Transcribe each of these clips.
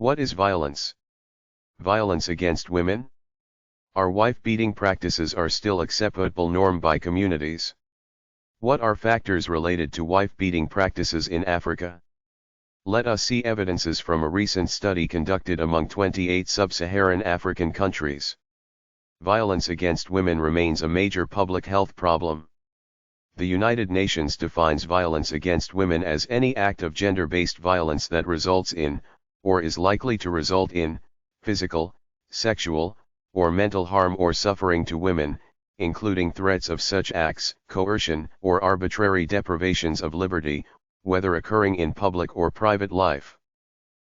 What is violence? Violence against women? Are wife-beating practices are still acceptable norm by communities? What are factors related to wife-beating practices in Africa? Let us see evidences from a recent study conducted among 28 sub-Saharan African countries. Violence against women remains a major public health problem. The United Nations defines violence against women as any act of gender-based violence that results in, or is likely to result in, physical, sexual, or mental harm or suffering to women, including threats of such acts, coercion, or arbitrary deprivations of liberty, whether occurring in public or private life.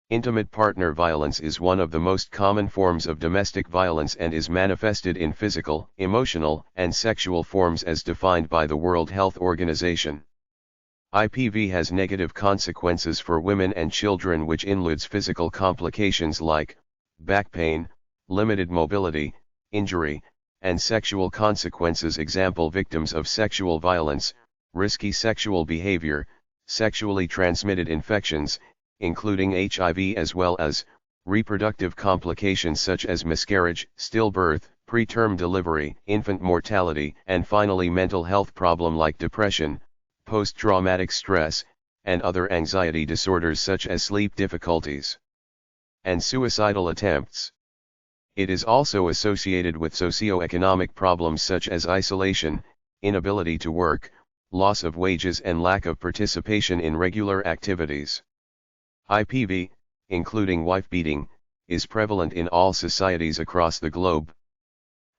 Intimate partner violence is one of the most common forms of domestic violence and is manifested in physical, emotional, and sexual forms as defined by the World Health Organization. IPV has negative consequences for women and children, which includes physical complications like back pain, limited mobility, injury, and sexual consequences. Example: victims of sexual violence, risky sexual behavior, sexually transmitted infections, including HIV, as well as reproductive complications such as miscarriage, stillbirth, preterm delivery, infant mortality, and finally mental health problem like depression, post-traumatic stress, and other anxiety disorders such as sleep difficulties and suicidal attempts. It is also associated with socioeconomic problems such as isolation, inability to work, loss of wages, and lack of participation in regular activities. IPV, including wife-beating, is prevalent in all societies across the globe.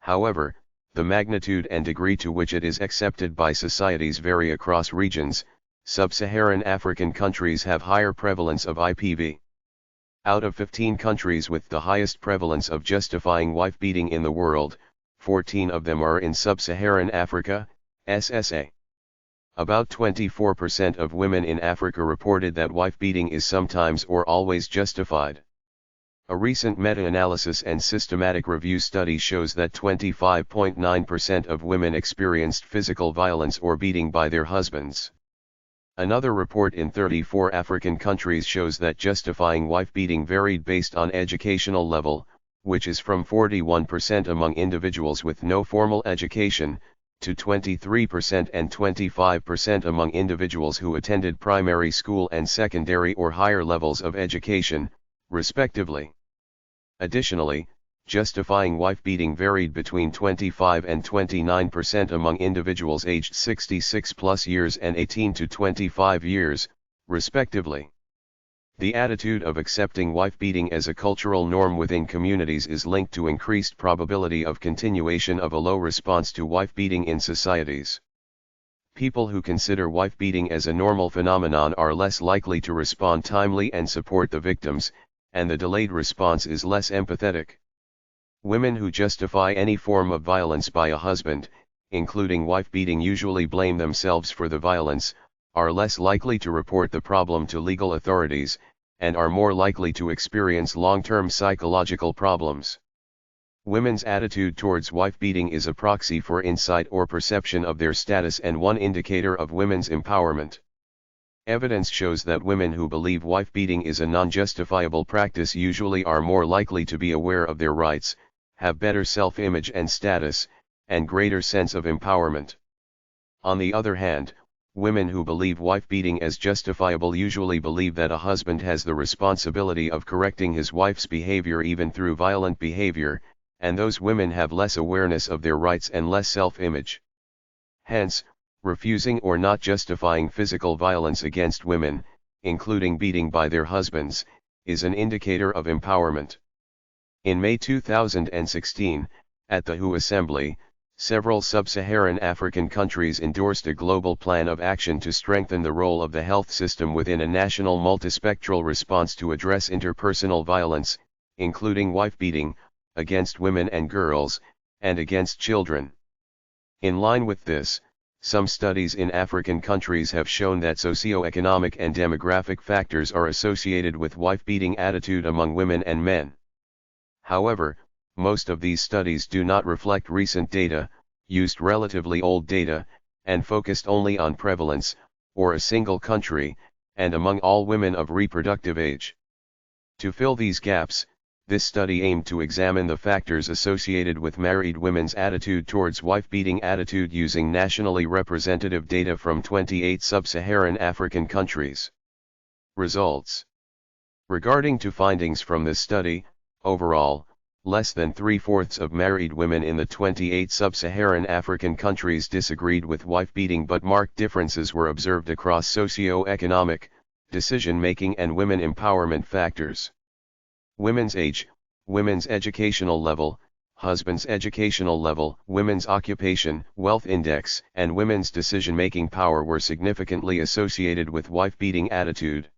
However, the magnitude and degree to which it is accepted by societies vary across regions. Sub-Saharan African countries have higher prevalence of IPV. Out of 15 countries with the highest prevalence of justifying wife-beating in the world, 14 of them are in Sub-Saharan Africa, SSA. About 24% of women in Africa reported that wife-beating is sometimes or always justified. A recent meta-analysis and systematic review study shows that 25.9% of women experienced physical violence or beating by their husbands. Another report in 34 African countries shows that justifying wife-beating varied based on educational level, which is from 41% among individuals with no formal education, to 23% and 25% among individuals who attended primary school and secondary or higher levels of education, respectively. Additionally, justifying wife-beating varied between 25 and 29% among individuals aged 66 plus years and 18 to 25 years, respectively. The attitude of accepting wife-beating as a cultural norm within communities is linked to increased probability of continuation of a low response to wife-beating in societies. People who consider wife-beating as a normal phenomenon are less likely to respond timely and support the victims, and the delayed response is less empathetic. Women who justify any form of violence by a husband, including wife-beating, usually blame themselves for the violence, are less likely to report the problem to legal authorities, and are more likely to experience long-term psychological problems. Women's attitude towards wife-beating is a proxy for insight or perception of their status and one indicator of women's empowerment. Evidence shows that women who believe wife-beating is a non-justifiable practice usually are more likely to be aware of their rights, have better self-image and status, and greater sense of empowerment. On the other hand, women who believe wife-beating as justifiable usually believe that a husband has the responsibility of correcting his wife's behavior even through violent behavior, and those women have less awareness of their rights and less self-image. Hence, refusing or not justifying physical violence against women, including beating by their husbands, is an indicator of empowerment. In May 2016, at the WHO Assembly, several sub-Saharan African countries endorsed a global plan of action to strengthen the role of the health system within a national multispectral response to address interpersonal violence, including wife-beating, against women and girls, and against children. In line with this, some studies in African countries have shown that socioeconomic and demographic factors are associated with wife-beating attitude among women and men. However, most of these studies do not reflect recent data, used relatively old data, and focused only on prevalence, or a single country, and among all women of reproductive age. To fill these gaps, this study aimed to examine the factors associated with married women's attitude towards wife-beating attitude using nationally representative data from 28 sub-Saharan African countries. Results. Regarding to findings from this study, overall, less than 3/4 of married women in the 28 sub-Saharan African countries disagreed with wife-beating, but marked differences were observed across socio-economic, decision-making and women empowerment factors. Women's age, women's educational level, husband's educational level, women's occupation, wealth index, and women's decision-making power were significantly associated with wife-beating attitude.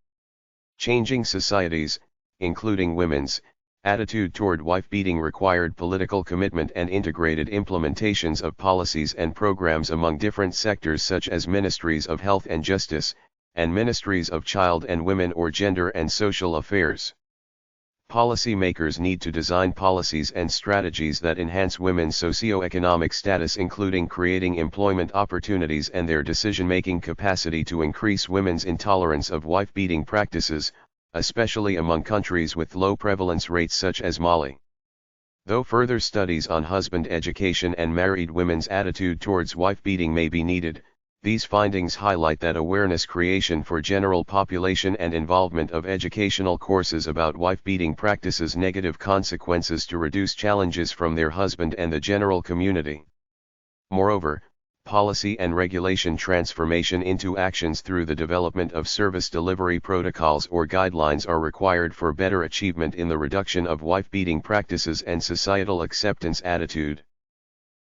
Changing societies, including women's, attitude toward wife-beating required political commitment and integrated implementations of policies and programs among different sectors such as ministries of health and justice, and ministries of child and women or gender and social affairs. Policymakers need to design policies and strategies that enhance women's socioeconomic status, including creating employment opportunities and their decision-making capacity to increase women's intolerance of wife-beating practices, especially among countries with low prevalence rates such as Mali. Though further studies on husband education and married women's attitude towards wife-beating may be needed, these findings highlight that awareness creation for general population and involvement of educational courses about wife-beating practices negative consequences to reduce challenges from their husband and the general community. Moreover, policy and regulation transformation into actions through the development of service delivery protocols or guidelines are required for better achievement in the reduction of wife-beating practices and societal acceptance attitude.